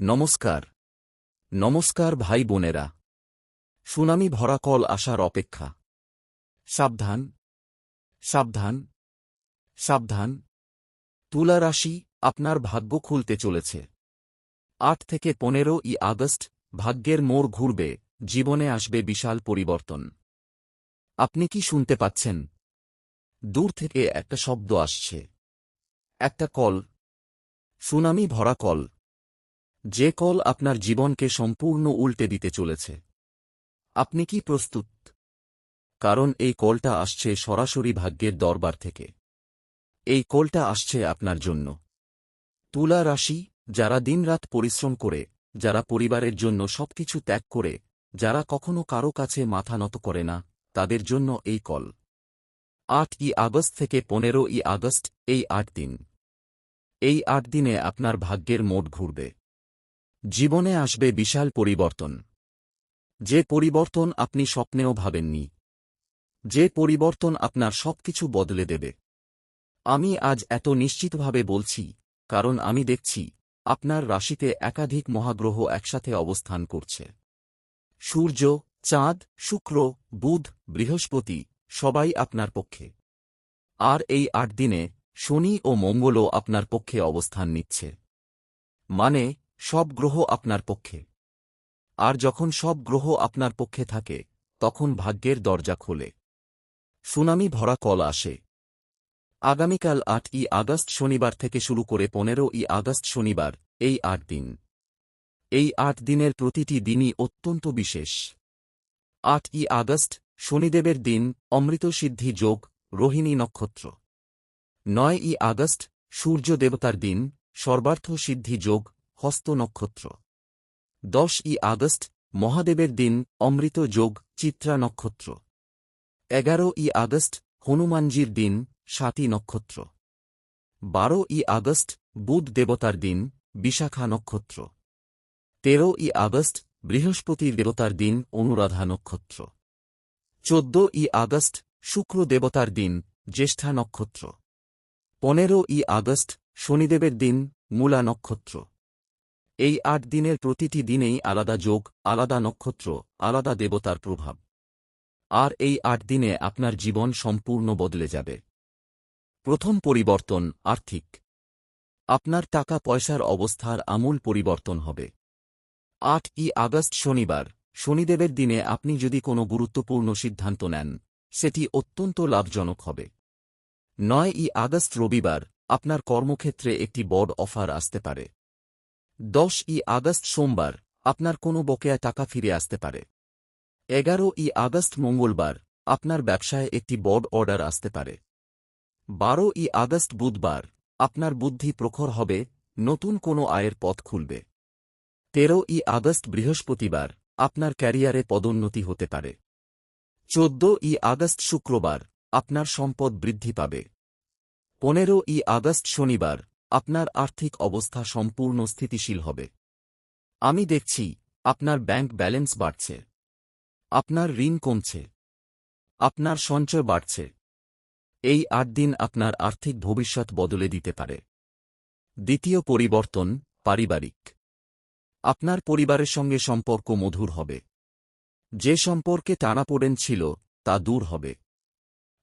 নমস্কার। নমস্কার ভাই বোনেরা। সুনামি ভরা কল আসার অপেক্ষা। সাবধান, সাবধান, সাবধান। তুলা রাশি, আপনার ভাগ্য খুলতে চলেছে। ৮ থেকে ১৫ই আগস্ট ভাগ্যের মোড় ঘুরবে, জীবনে আসবে বিশাল পরিবর্তন। আপনি কি শুনতে পাচ্ছেন? দূর থেকে একটা শব্দ আসছে। একটা কল, সুনামি ভরা কল। যে কল আপনার জীবনকে সম্পূর্ণ উল্টে দিতে চলেছে। আপনি কি প্রস্তুত? কারণ এই কলটা আসছে সরাসরি ভাগ্যের দরবার থেকে। এই কলটা আসছে আপনার জন্য। তুলা রাশি, যারা দিনরাত পরিশ্রম করে, যারা পরিবারের জন্য সবকিছু ত্যাগ করে, যারা কখনো কারো কাছে মাথা নত করে না, তাদের জন্য এই কল। ৮ই আগস্ট থেকে ১৫ই আগস্ট, এই ৮ দিন। এই ৮ দিনে আপনার ভাগ্যের মোড় ঘুরবে। জীবনে আসবে বিশাল পরিবর্তন। যে পরিবর্তন আপনি স্বপ্নেও ভাবেননি। যে পরিবর্তন আপনার সবকিছু বদলে দেবে। আমি আজ এত নিশ্চিতভাবে বলছি, কারণ আমি দেখছি আপনার রাশিতে একাধিক মহাগ্রহ একসাথে অবস্থান করছে। সূর্য, চাঁদ, শুক্র, বুধ, বৃহস্পতি, সবাই আপনার পক্ষে। আর এই ৮ দিনে শনি ও মঙ্গলও আপনার পক্ষে অবস্থান নিচ্ছে। মানে, সব গ্রহ আপনার পক্ষে। আর যখন সব গ্রহ আপনার পক্ষে থাকে, তখন ভাগ্যের দরজা খোলে। সুনামি ভরা কল আসে। আগামীকাল ৮ই আগস্ট শনিবার থেকে শুরু করে ১৫ই আগস্ট শনিবার, এই ৮ দিন। এই ৮ দিনের প্রতিটি দিনই অত্যন্ত বিশেষ। ৮ই আগস্ট শনিদেবের দিন, অমৃত সিদ্ধি যোগ, রোহিণী নক্ষত্র। ৯ই আগস্ট সূর্য দেবতার দিন, সর্বার্থ সিদ্ধি যোগ, হস্ত নক্ষত্র। ১০ই আগস্ট মহাদেবের দিন, অমৃত যোগ, চিত্রা নক্ষত্র। ১১ই আগস্ট হনুমানজির দিন, স্বাতী নক্ষত্র। ১২ই আগস্ট বুধ দেবতার দিন, বিশাখা নক্ষত্র। ১৩ই আগস্ট বৃহস্পতির দেবতার দিন, অনুরাধা নক্ষত্র। ১৪ই আগস্ট শুক্র দেবতার দিন, জ্যেষ্ঠা নক্ষত্র। ১৫ই আগস্ট শনিদেবের দিন, মূলা নক্ষত্র। এই ৮ দিনের প্রতিটি দিনেই আলাদা যোগ, আলাদা নক্ষত্র, আলাদা দেবতার প্রভাব। আর এই ৮ দিনে আপনার জীবন সম্পূর্ণ বদলে যাবে। প্রথম পরিবর্তন, আর্থিক। আপনার টাকা পয়সার অবস্থার আমূল পরিবর্তন হবে। ৮ই আগস্ট শনিবার, শনিদেবের দিনে আপনি যদি কোনো গুরুত্বপূর্ণ সিদ্ধান্ত নেন, সেটি অত্যন্ত লাভজনক হবে। ৯ই আগস্ট রবিবার, আপনার কর্মক্ষেত্রে একটি বড় অফার আসতে পারে। ১০ই আগস্ট সোমবার, আপনার কোনো বকেয়া টাকা ফিরে আসতে পারে। ১১ই আগস্ট মঙ্গলবার, আপনার ব্যবসায় একটি বড় অর্ডার আসতে পারে। ১২ই আগস্ট বুধবার, আপনার বুদ্ধি প্রখর হবে, নতুন কোনো আয়ের পথ খুলবে। ১৩ই আগস্ট বৃহস্পতিবার, আপনার ক্যারিয়ারে পদোন্নতি হতে পারে। ১৪ই আগস্ট শুক্রবার, আপনার সম্পদ বৃদ্ধি পাবে। ১৫ই আগস্ট শনিবার, আপনার আর্থিক অবস্থা সম্পূর্ণ স্থিতিশীল হবে। আমি দেখছি আপনার ব্যাংক ব্যালেন্স বাড়ছে। আপনার ঋণ কমছে। আপনার সঞ্চয় বাড়ছে। এই ৮ দিন আপনার আর্থিক ভবিষ্যৎ বদলে দিতে পারে। দ্বিতীয় পরিবর্তন, পারিবারিক। আপনার পরিবারের সঙ্গে সম্পর্ক মধুর হবে। যে সম্পর্কে টানাপোড়েন ছিল, তা দূর হবে।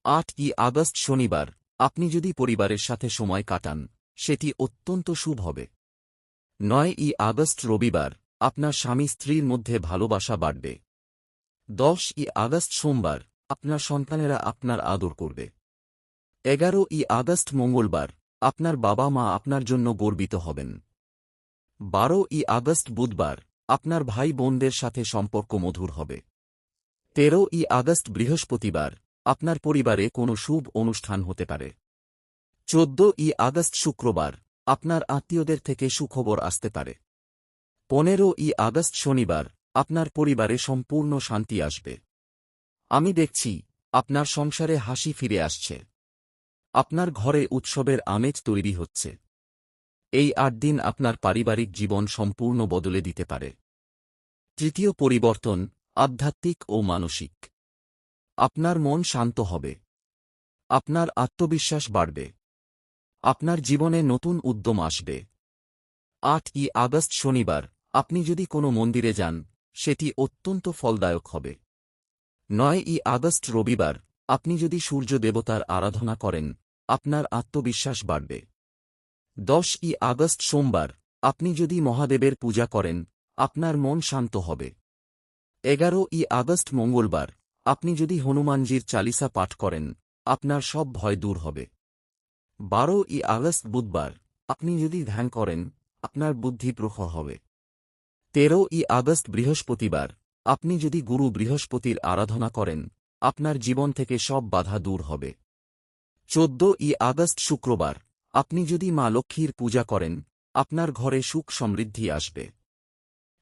৮ই আগস্ট শনিবার, আপনি যদি পরিবারের সাথে সময় কাটান, সেটি অত্যন্ত শুভ হবে। ৯ই আগস্ট রবিবার, আপনার স্বামী স্ত্রীর মধ্যে ভালোবাসা বাড়বে। ১০ই আগস্ট সোমবার, আপনার সন্তানেরা আপনার আদর করবে। ১১ই আগস্ট মঙ্গলবার, আপনার বাবা মা আপনার জন্য গর্বিত হবেন। ১২ই আগস্ট বুধবার, আপনার ভাই বোনদের সাথে সম্পর্ক মধুর হবে। ১৩ই আগস্ট বৃহস্পতিবার, আপনার পরিবারে কোনো শুভ অনুষ্ঠান হতে পারে। ১৪ই আগস্ট শুক্রবার, আপনার আত্মীয়দের থেকে সুখবর আসতে পারে। ১৫ই আগস্ট শনিবার, আপনার পরিবারে সম্পূর্ণ শান্তি আসবে। আমি দেখছি আপনার সংসারে হাসি ফিরে আসছে। আপনার ঘরে উৎসবের আমেজ তৈরি হচ্ছে। এই ৮ দিন আপনার পারিবারিক জীবন সম্পূর্ণ বদলে দিতে পারে। তৃতীয় পরিবর্তন, আধ্যাত্মিক ও মানসিক। আপনার মন শান্ত হবে। আপনার আত্মবিশ্বাস বাড়বে। আপনার জীবনে নতুন উদ্যম আসবে। 8ই আগস্ট শনিবার আপনি যদি কোনো মন্দিরে যান সেটি অত্যন্ত ফলদায়ক হবে। 9ই আগস্ট রবিবার আপনি যদি সূর্য দেবতার আরাধনা করেন আপনার আত্মবিশ্বাস বাড়বে। 10ই আগস্ট সোমবার আপনি যদি মহাদেবের পূজা করেন আপনার মন শান্ত হবে। 11ই আগস্ট মঙ্গলবার আপনি যদি হনুমানজির চালিসা পাঠ করেন আপনার সব ভয় দূর হবে। 12ই আগস্ট বুধবার আপনি যদি ধ্যান করেন আপনার বুদ্ধি প্রখর হবে। 13ই আগস্ট বৃহস্পতিবার আপনি যদি গুরু বৃহস্পতির আরাধনা করেন আপনার জীবন থেকে সব বাধা দূর হবে। 14ই আগস্ট শুক্রবার আপনি যদি মা লক্ষ্মীর পূজা করেন আপনার ঘরে সুখ সমৃদ্ধি আসবে।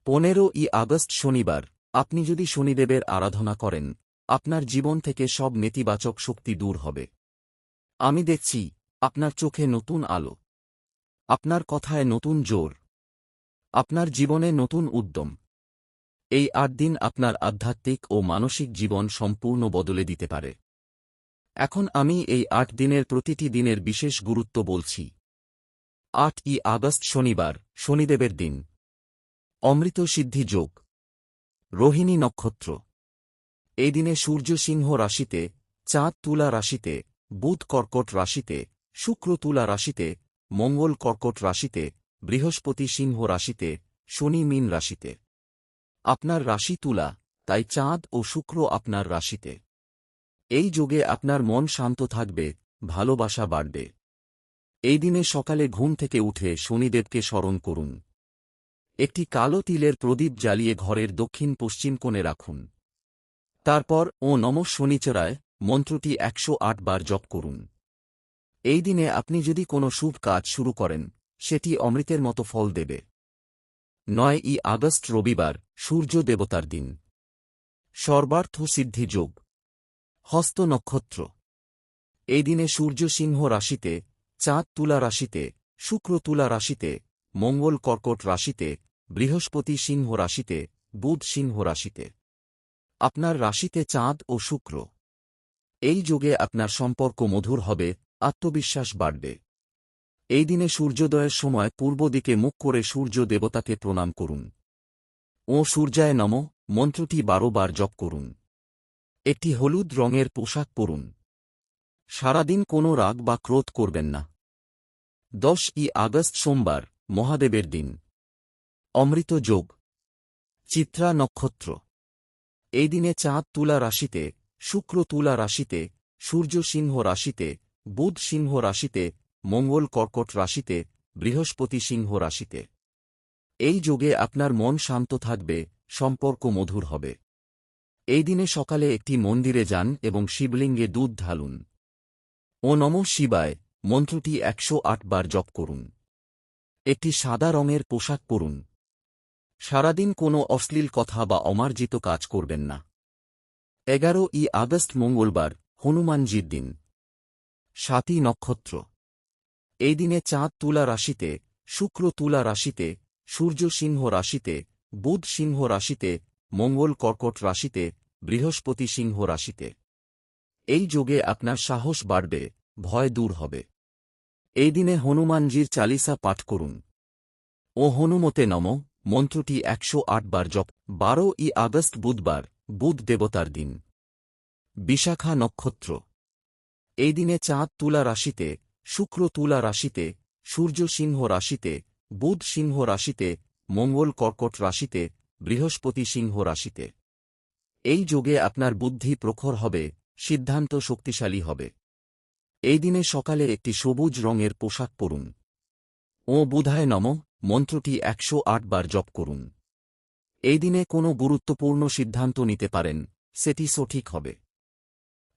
15ই আগস্ট শনিবার আপনি যদি শনিদেবের আরাধনা করেন আপনার জীবন থেকে সব নেতিবাচক শক্তি দূর হবে। আমি দেখছি আপনার চোখে নতুন আলো, আপনার কথায় নতুন জোর, আপনার জীবনে নতুন উদ্যম। এই 8 দিন আপনার আধ্যাত্মিক ও মানসিক জীবন সম্পূর্ণ বদলে দিতে পারে। এখন আমি এই 8 দিনের প্রতিটি দিনের বিশেষ গুরুত্ব বলছি। 8ই আগস্ট শনিবার শনিদেবের দিন। অমৃত সিদ্ধি যোগ। রোহিণী নক্ষত্র। এই দিনে সূর্য সিংহ রাশিতে, চাঁদ তুলা রাশিতে, বুধ কর্কট রাশিতে, শুক্র তুলা রাশিতে, মঙ্গল কর্কট রাশিতে, বৃহস্পতি সিংহ রাশিতে, শনি মীন রাশিতে। আপনার রাশি তুলা, তাই চাঁদ ও শুক্র আপনার রাশিতে। এই যোগে আপনার মন শান্ত থাকবে, ভালোবাসা বাড়বে। এই দিনে সকালে ঘুম থেকে উঠে শনিদেবকে স্মরণ করুন। একটি কালো তিলের প্রদীপ জ্বালিয়ে ঘরের দক্ষিণ পশ্চিম কোণে রাখুন। তারপর ও নমঃ শনিচরায় মন্ত্রটি 108 বার জপ করুন। এই দিনে আপনি যদি কোনো শুভ কাজ শুরু করেন সেটি অমৃতের মতো ফল দেবে। 9ই আগস্ট রবিবার সূর্য দেবতার দিন। সর্বার্থ সিদ্ধি যোগ। হস্ত নক্ষত্র। এই দিনে সূর্য সিংহ রাশিতে, চাঁদ তুলা রাশিতে, শুক্র তুলা রাশিতে, মঙ্গল কর্কট রাশিতে, বৃহস্পতি সিংহ রাশিতে, বুধ সিংহ রাশিতে। আপনার রাশিতে চাঁদ ও শুক্র। এই যোগে আপনার সম্পর্ক মধুর হবে, আত্মবিশ্বাস বাড়বে। এই দিনে সূর্যোদয়ের সময় পূর্ব দিকে মুখ করে সূর্য দেবতাকে প্রণাম করুন। ও সূর্যায় নমঃ মন্ত্রটি 12 বার জপ করুন। একটি হলুদ রঙের পোশাক পরুন। সারাদিন কোনো রাগ বা ক্রোধ করবেন না। 10ই আগস্ট সোমবার মহাদেবের দিন। অমৃত যোগ। চিত্রা নক্ষত্র। এই দিনে চাঁদ তুলা রাশিতে, শুক্র তুলা রাশিতে, সূর্য সিংহ রাশিতে, বুধ সিংহ রাশিতে, মঙ্গল কর্কট রাশিতে, বৃহস্পতি সিংহ রাশিতে। এই যোগে আপনার মন শান্ত থাকবে, সম্পর্ক মধুর হবে। এই দিনে সকালে একটি মন্দিরে যান এবং শিবলিঙ্গে দুধ ঢালুন। ও নমঃ শিবায় মন্ত্রটি 108 বার জপ করুন। একটি সাদা রঙের পোশাক পরুন। সারাদিন কোনো অশ্লীল কথা বা অমার্জিত কাজ করবেন না। 11ই আগস্ট মঙ্গলবার হনুমানজির দিন। স্বাতী নক্ষত্র। এই দিনে চাঁদ তুলা রাশিতে, শুক্র তুলা রাশিতে, সূর্য সিংহ রাশিতে, বুধ সিংহ রাশিতে, মঙ্গল কর্কট রাশিতে, বৃহস্পতি সিংহ রাশিতে। এই যোগে আপনার সাহস বাড়বে, ভয় দূর হবে। এই দিনে হনুমানজির চালিসা পাঠ করুন। ও হনুমতে নমঃ মন্ত্রটি 108 বার জপ। 12ই আগস্ট বুধবার বুধ দেবতার দিন। বিশাখা নক্ষত্র। এই দিনে চাঁদ তুলা রাশিতে, শুক্র তুলা রাশিতে, সূর্য সিংহ রাশিতে, বুধ সিংহ রাশিতে, মঙ্গল কর্কট রাশিতে, বৃহস্পতি সিংহ রাশিতে। এই যোগে আপনার বুদ্ধি প্রখর হবে, সিদ্ধান্ত শক্তিশালী হবে। এই দিনে সকালে একটি সবুজ রঙের পোশাক পরুন। ও বুধায় নমঃ মন্ত্রটি 108 বার জপ করুন। এই দিনে কোনো গুরুত্বপূর্ণ সিদ্ধান্ত নিতে পারেন, সেটি সঠিক হবে।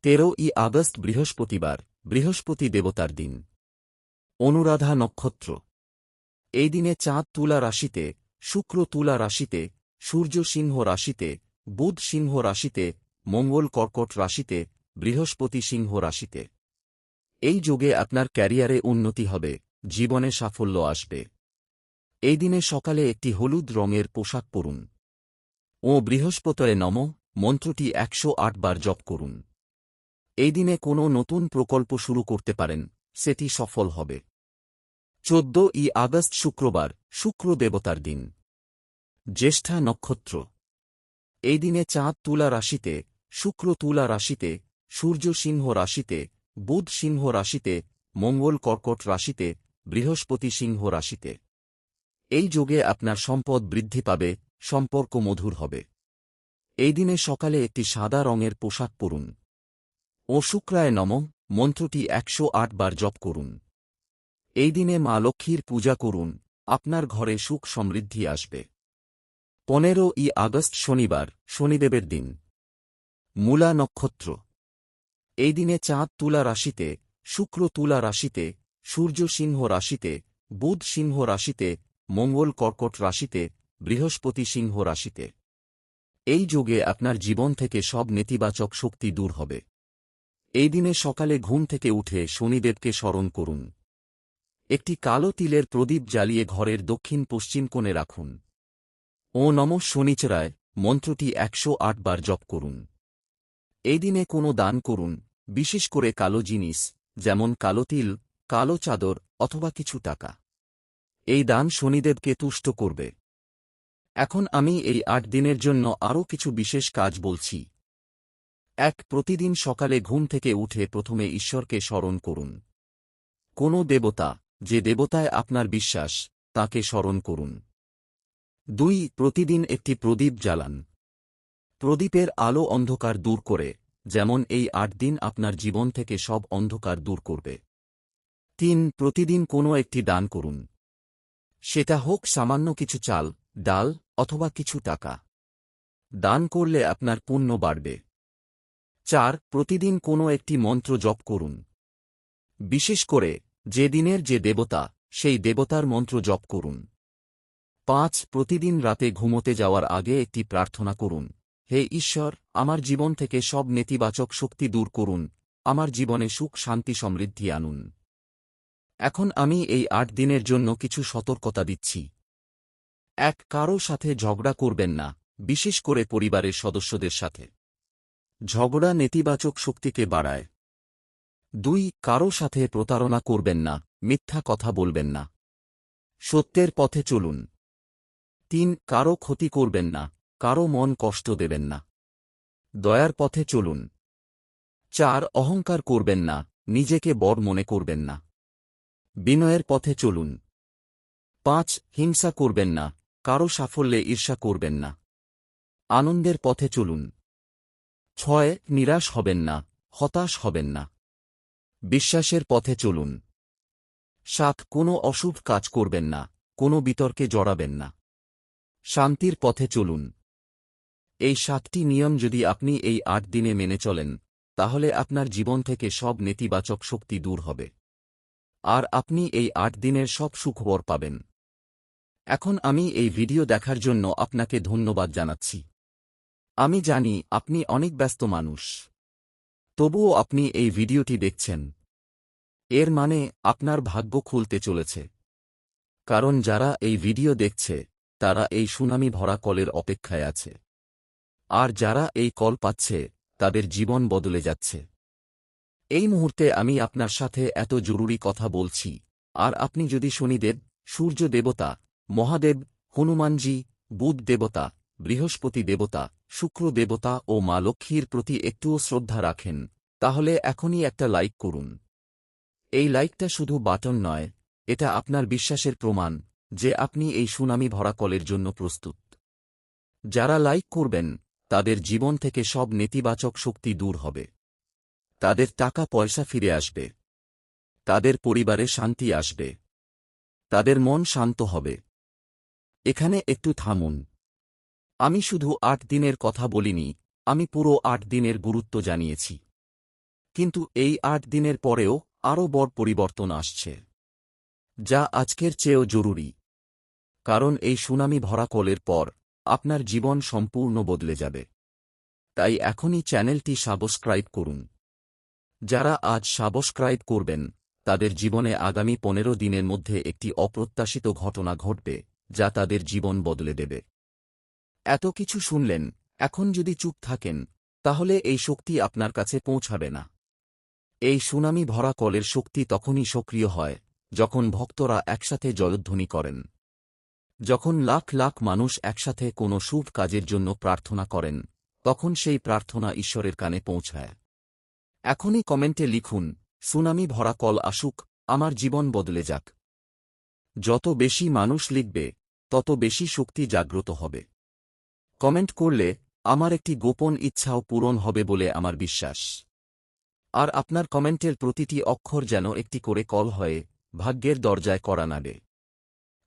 13ই আগস্ট বৃহস্পতিবার বৃহস্পতি দেবতার দিন। অনুরাধা নক্ষত্র। এই দিনে চাঁদ তুলা রাশিতে, শুক্র তুলা রাশিতে, সূর্য সিংহ রাশিতে, বুধ সিংহ রাশিতে, মঙ্গল কর্কট রাশিতে, বৃহস্পতি সিংহ রাশিতে। এই যোগে আপনার ক্যারিয়ারে উন্নতি হবে, জীবনে সাফল্য আসবে। এই দিনে সকালে একটি হলুদ রঙের পোশাক পরুন। ও বৃহস্পতয়ে নমঃ মন্ত্রটি 108 বার জপ করুন। এই দিনে কোনো নতুন প্রকল্প শুরু করতে পারেন, সেটি সফল হবে। 14ই আগস্ট শুক্রবার, শুক্র দেবতার দিন। জ্যেষ্ঠা নক্ষত্র। এই দিনে চাঁদ তুলা রাশিতে, শুক্র তুলা রাশিতে, সূর্য সিংহ রাশিতে, বুধ সিংহ রাশিতে, মঙ্গল কর্কট রাশিতে, বৃহস্পতি সিংহ রাশিতে। এই যোগে আপনার সম্পদ বৃদ্ধি পাবে, সম্পর্ক মধুর হবে। এই দিনে সকালে একটি সাদা রঙের পোশাক পরুন ও শুক্রায় নমঃ মন্ত্রটি 108 বার জপ করুন। এই দিনে মা লক্ষ্মীর পূজা করুন, আপনার ঘরে সুখ সমৃদ্ধি আসবে। 15ই আগস্ট শনিবার, শনিদেবের দিন। মূলা নক্ষত্র। এই দিনে চাঁদ তুলা রাশিতে, শুক্র তুলা রাশিতে, সূর্য সিংহ রাশিতে, বুধ সিংহ রাশিতে, মঙ্গল কর্কট রাশিতে, বৃহস্পতি সিংহ রাশিতে। এই যোগে আপনার জীবন থেকে সব নেতিবাচক শক্তি দূর হবে। এই দিনে সকালে ঘুম থেকে উঠে শনিদেবকে স্মরণ করুন। একটি কালো তিলের প্রদীপ জ্বালিয়ে ঘরের দক্ষিণ পশ্চিম কোণে রাখুন। ও নমঃ শনিচরায় মন্ত্রটি 108 বার জপ করুন। এই দিনে কোনো দান করুন, বিশেষ করে কালো জিনিস, যেমন কালো তিল, কালো চাদর অথবা কিছু টাকা। এই দান শনিদেবকে তুষ্ট করবে। এখন আমি এই 8 দিনের জন্য আরও কিছু বিশেষ কাজ বলছি। 1. প্রতিদিন সকালে ঘুম থেকে উঠে প্রথমে ঈশ্বরকে স্মরণ করুন। কোনো দেবতা, যে দেবতায় আপনার বিশ্বাস, তাকে স্মরণ করুন। 2. প্রতিদিন একটি প্রদীপ জ্বালান। প্রদীপের আলো অন্ধকার দূর করে, যেমন এই 8 দিন আপনার জীবন থেকে সব অন্ধকার দূর করবে। 3. প্রতিদিন কোনো একটি দান করুন। সেটা হোক সামান্য কিছু চাল, ডাল অথবা কিছু টাকা। দান করলে আপনার পুণ্য বাড়বে। 4. প্রতিদিন কোনো একটি মন্ত্র জপ করুন। বিশেষ করে যে দিনের যে দেবতা, সেই দেবতার মন্ত্র জপ করুন। 5. প্রতিদিন রাতে ঘুমোতে যাওয়ার আগে একটি প্রার্থনা করুন। হে ঈশ্বর, আমার জীবন থেকে সব নেতিবাচক শক্তি দূর করুন, আমার জীবনে সুখ শান্তি সমৃদ্ধি আনুন। এখন আমি এই 8 দিনের জন্য কিছু সতর্কতা দিচ্ছি। 1. কারো সাথে ঝগড়া করবেন না, বিশেষ করে পরিবারের সদস্যদের সাথে। ঝগড়া নেতিবাচক শক্তিকে বাড়ায়। 2. কারো সাথে প্রতারণা করবেন না, মিথ্যা কথা বলবেন না। সত্যের পথে চলুন। 3. কারো ক্ষতি করবেন না, কারো মন কষ্ট দেবেন না। দয়ার পথে চলুন। 4. অহংকার করবেন না, নিজেকে বড় মনে করবেন না। বিনয়ের পথে চলুন। 5. হিংসা করবেন না, কারো সাফল্যে ঈর্ষা করবেন না। আনন্দের পথে চলুন। 6. নিরাশ হবেন না, হতাশ হবেন না। বিশ্বাসের পথে চলুন। 7. কোনো অশুভ কাজ করবেন না, কোনো বিতর্কে জড়াবেন না। শান্তির পথে চলুন। এই 7টি নিয়ম যদি আপনি এই 8 দিনে মেনে চলেন, তাহলে আপনার জীবন থেকে সব নেতিবাচক শক্তি দূর হবে। আর আপনি এই 8 দিনের সব সুখবর পাবেন। এখন আমি এই ভিডিও দেখার জন্য আপনাকে ধন্যবাদ জানাচ্ছি। আমি জানি আপনি অনেক ব্যস্ত মানুষ। তবুও আপনি এই ভিডিওটি দেখছেন। এর মানে আপনার ভাগ্য খুলতে চলেছে। কারণ যারা এই ভিডিও দেখছে, তারা এই সুনামি ভরা কলের অপেক্ষায় আছে। আর যারা এই কল পাচ্ছে, তাদের জীবন বদলে যাচ্ছে। এই মুহূর্তে আমি আপনার সাথে এত জরুরি কথা বলছি, আর আপনি যদি শনিদেব, সূর্য দেবতা, মহাদেব, হনুমানজি, বুধ দেবতা, বৃহস্পতি দেবতা, শুক্র দেবতা ও মা লক্ষ্মীর প্রতি একটুও শ্রদ্ধা রাখেন, তাহলে এখনই একটা লাইক করুন। এই লাইকটা শুধু বাটন নয়, এটা আপনার বিশ্বাসের প্রমাণ যে আপনি এই সুনামি ভরা কলের জন্য প্রস্তুত। যারা লাইক করবেন, তাদের জীবন থেকে সব নেতিবাচক শক্তি দূর হবে। তাদের টাকা পয়সা ফিরে আসবে। তাদের পরিবারে শান্তি আসবে। তাদের মন শান্ত হবে। এখানে একটু থামুন। আমি শুধু 8 দিনের কথা বলিনি, আমি পুরো 8 দিনের গুরুত্ব জানিয়েছি। কিন্তু এই 8 দিনের পরেও আরও বড় পরিবর্তন আসছে, যা আজকের চেয়েও জরুরি। কারণ এই সুনামি ভরা কলের পর আপনার জীবন সম্পূর্ণ বদলে যাবে। তাই এখনই চ্যানেলটি সাবস্ক্রাইব করুন। যারা আজ সাবস্ক্রাইব করবেন, তাদের জীবনে আগামী 15 দিনের মধ্যে একটি অপ্রত্যাশিত ঘটনা ঘটবে, যা তাদের জীবন বদলে দেবে। এত কিছু শুনলেন, এখন যদি চুপ থাকেন, তাহলে এই শক্তি আপনার কাছে পৌঁছাবে না। এই সুনামি ভরা কলের শক্তি তখনই সক্রিয় হয়, যখন ভক্তরা একসাথে জয়ধ্বনি করেন, যখন লাখ লাখ মানুষ একসাথে কোনো শুভ কাজের জন্য প্রার্থনা করেন, তখন সেই প্রার্থনা ঈশ্বরের কানে পৌঁছায়। এখনই কমেন্টে লিখুন, সুনামি ভরা কল আসুক, আমার জীবন বদলে যাক। যত বেশি মানুষ লিখবে, তত বেশি শক্তি জাগ্রত হবে। কমেন্ট করলে আমার একটি গোপন ইচ্ছাও পূরণ হবে বলে আমার বিশ্বাস। আর আপনার কমেন্টের প্রতিটি অক্ষর যেন একটি করে কল হয়ে ভাগ্যের দরজায় কড়া নাড়ে।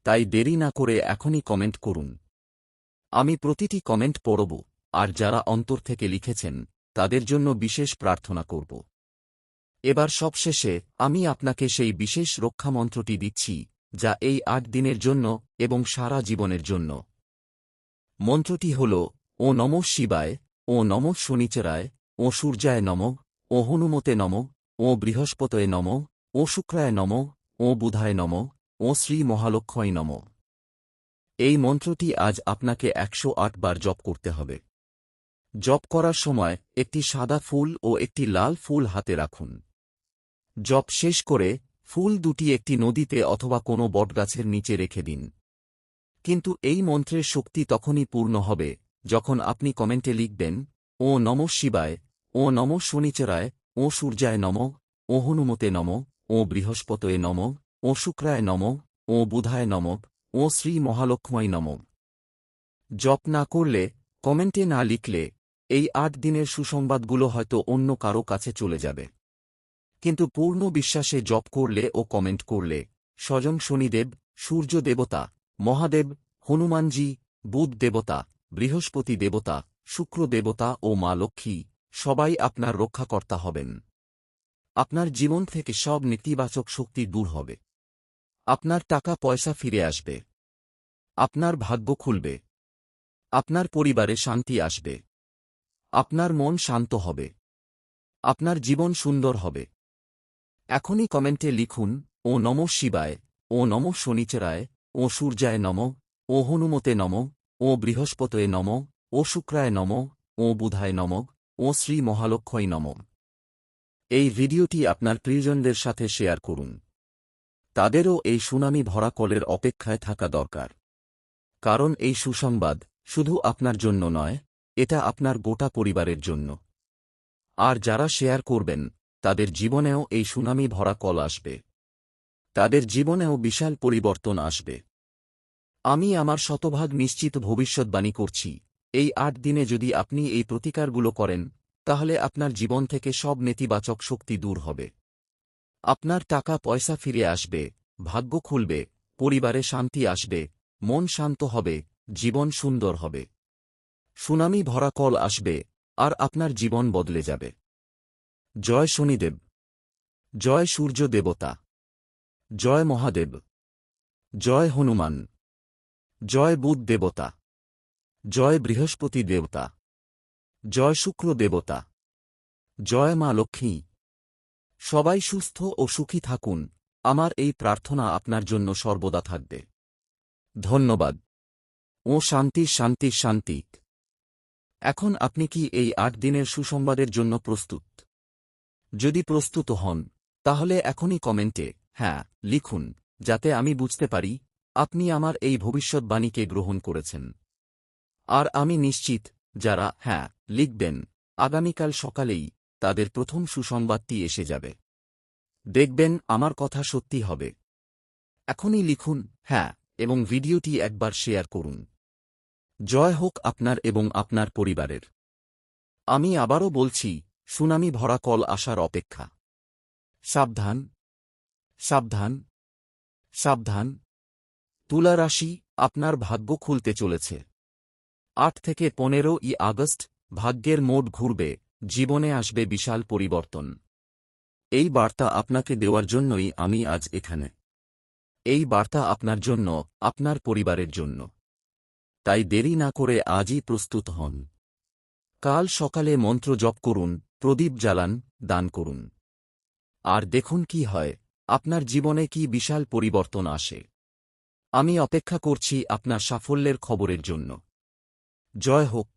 তাই দেরি না করে এখনই কমেন্ট করুন। আমি প্রতিটি কমেন্ট পড়ব, আর যারা অন্তর থেকে লিখেছেন তাদের জন্য বিশেষ প্রার্থনা করব। এবার সবশেষে আমি আপনাকে সেই বিশেষ রক্ষামন্ত্রটি দিচ্ছি, যা এই ৮ দিনের জন্য এবং সারা জীবনের জন্য। মন্ত্রটি হল, ও নমঃ শিবায়, ও নমঃ শনিচরায়, ও সূর্যায় নমঃ, ও হনুমতে নমঃ, ও বৃহস্পতয়ে নমঃ, ও শুক্রায় নমঃ, ও বুধায় নমঃ, ও শ্রী মহালক্ষ্মী নমঃ। এই মন্ত্রটি আজ আপনাকে ১০৮ বার জপ করতে হবে। জপ করার সময় একটি সাদা ফুল ও একটি লাল ফুল হাতে রাখুন। জপ শেষ করে ফুল দুটি একটি নদীতে অথবা কোনো বটগাছের নিচে রেখে দিন। কিন্তু এই মন্ত্রের শক্তি তখনই পূর্ণ হবে যখন আপনি কমেন্টে লিখবেন, ও নমঃ শিবায়, ও নমঃ শনিচরায়, ও সূর্যায় নমঃ, ও হনুমতে নমঃ, ও বৃহস্পতয়ে নমঃ, ও শুক্রায় নমঃ, ও বুধায় নমঃ, ও শ্রী মহালক্ষ্মী নমঃ। জপ না করলে, কমেন্টে না লিখলে এই ৮ দিনের সুসংবাদগুলো হয়তো অন্য কারো কাছে চলে যাবে। কিন্তু পূর্ণ বিশ্বাসে জপ করলে ও কমেন্ট করলে স্বয়ং শনিদেব, সূর্য দেবতা, মহাদেব, হনুমানজি, বুধ দেবতা, বৃহস্পতি দেবতা, শুক্র দেবতা ও মা লক্ষ্মী সবাই আপনার রক্ষাকর্তা হবেন। আপনার জীবন থেকে সব নেতিবাচক শক্তি দূর হবে। আপনার টাকা পয়সা ফিরে আসবে। আপনার ভাগ্য খুলবে। আপনার পরিবারে শান্তি আসবে। আপনার মন শান্ত হবে। আপনার জীবন সুন্দর হবে। এখনই কমেন্টে লিখুন, ও নমঃ শিবায়, ও নমঃ শনিচরায়, ও সূর্যায় নমঃ, ও হনুমতে নমঃ, ও বৃহস্পতয়ে নমঃ, ও শুক্রায় নমঃ, ও বুধায় নমঃ, ও শ্রী মহালক্ষ্মী নমঃ। এই ভিডিওটি আপনার প্রিয়জনদের সাথে শেয়ার করুন। তাদেরও এই সুনামি ভরা কলের অপেক্ষায় থাকা দরকার। কারণ এই সুসংবাদ শুধু আপনার জন্য নয়, এটা আপনার গোটা পরিবারের জন্য। আর যারা শেয়ার করবেন, তাদের জীবনেও এই সুনামি ভরা কল আসবে। তাদের জীবনেও বিশাল পরিবর্তন আসবে। আমি আমার শতভাগ নিশ্চিত ভবিষ্যৎবাণী করছি, এই ৮ দিনে যদি আপনি এই প্রতিকারগুলো করেন, তাহলে আপনার জীবন থেকে সব নেতিবাচক শক্তি দূর হবে। আপনার টাকা পয়সা ফিরে আসবে, ভাগ্য খুলবে, পরিবারে শান্তি আসবে, মন শান্ত হবে, জীবন সুন্দর হবে। সুনামি ভরা কল আসবে, আর আপনার জীবন বদলে যাবে। জয় শনিদেব, জয় সূর্য দেবতা, জয় মহাদেব, জয় হনুমান, জয় বুধ দেবতা, জয় বৃহস্পতি দেবতা, জয় শুক্র দেবতা, জয় মা লক্ষ্মী। সবাই সুস্থ ও সুখী থাকুন। আমার এই প্রার্থনা আপনার জন্য সর্বদা থাকবে। ধন্যবাদ। ও শান্তি শান্তি শান্তি। এখন আপনি কি এই ৮ দিনের সুসংবাদের জন্য প্রস্তুত? যদি প্রস্তুত হন, তাহলে এখনই কমেন্টে হ্যাঁ লিখুন, যাতে আমি বুঝতে পারি আপনি আমার এই ভবিষ্যৎবাণীকে গ্রহণ করেছেন। আর আমি নিশ্চিত, যারা হ্যাঁ লিখবেন, আগামীকাল সকালেই তাদের প্রথম সুসংবাদটি এসে যাবে। দেখবেন আমার কথা সত্যি হবে। এখনই লিখুন হ্যাঁ, এবং ভিডিওটি একবার শেয়ার করুন। জয় হোক আপনার এবং আপনার পরিবারের। আমি আবারও বলছি, সুনামি ভরা কল আসার অপেক্ষা। সাবধান, সাবধান, সাবধান। তুলা রাশি, আপনার ভাগ্য খুলতে চলেছে। ৮ থেকে ১৫ই আগস্ট ভাগ্যের মোড় ঘুরবে, জীবনে আসবে বিশাল পরিবর্তন। এই বার্তা আপনাকে দেওয়ার জন্যই আমি আজ এখানে। এই বার্তা আপনার জন্য, আপনার পরিবারের জন্য। তাই দেরি না করে আজই প্রস্তুত হন। কাল সকালে মন্ত্র জপ করুন, প্রদীপ জ্বালান, দান করুন। আর দেখুন কি হয়, আপনার জীবনে কি বিশাল পরিবর্তন আসে। আমি অপেক্ষা করছি আপনার সাফল্যের খবরের জন্য। জয় হোক।